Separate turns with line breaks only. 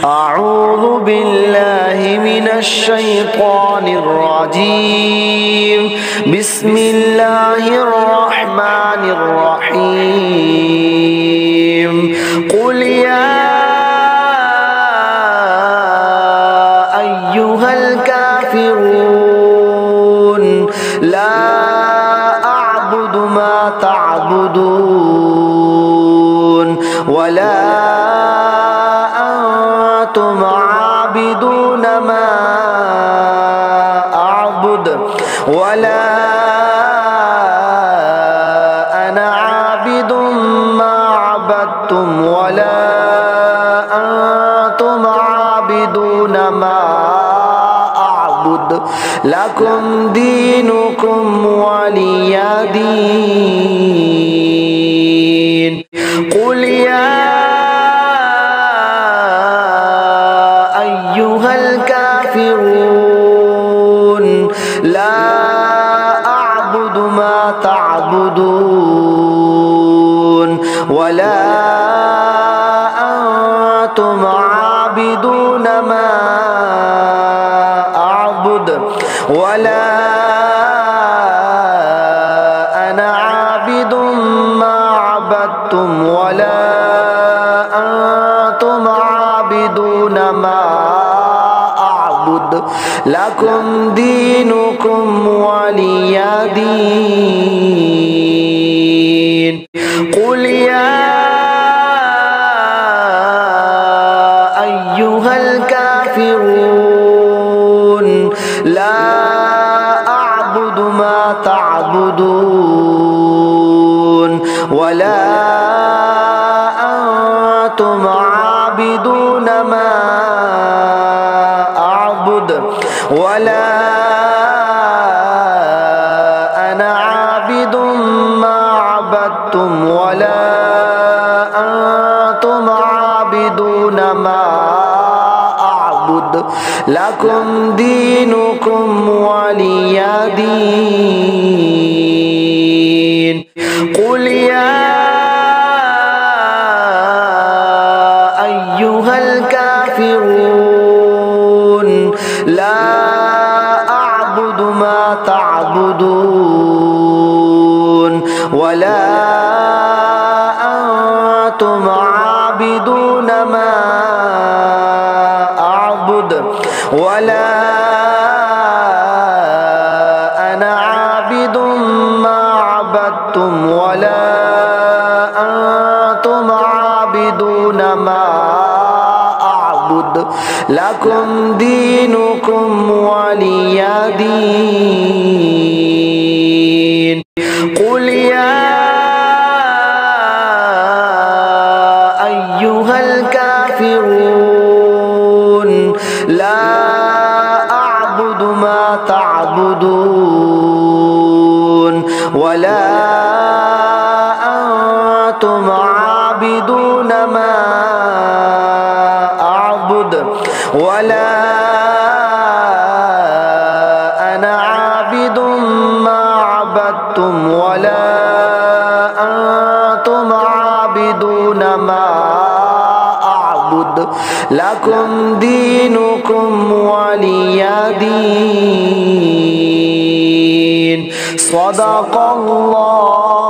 أعوذ بالله من الشيطان الرجيم. بسم الله الرحمن الرحيم. قل يا أيها الكافرون لا أعبد ما تعبدون ولا أنتم عابدون ما أعبد ولا أنا عابد ما عبدتم ولا أنتم عابدون ما أعبد لكم دينكم ولي دين. قل يا أيها الكافرون لا أعبد ما تعبدون ولا أنتم عابدون ما أعبد ولا أنا عابد ما عبدتم ولا أنتم عابدون ما أعبد لكم دينكم ولي دين. قل يا أيها الكافرون لا أعبد ما تعبدون ولا أنتم عابدون ما أعبد ولا أنا عابد ما عبدتم ولا أنتم عابدون ما أعبد لكم دينكم ولي دين. قل يا أيها الكافرون لا أعبد ما تعبدون ولا أنتم عابدون ما أعبد ولا أنا عابد ما عبدتم ولا أنتم عابدون ما أعبد لكم دينكم ولي دين. قل يا أيها الكافرون لا أعبد ما تعبدون ولا أنتم عابدون ما أعبد ولا أنا عابد ما عبدتم ولا أنتم عابدون ما أعبد لكم دينكم ولي دين. صدق الله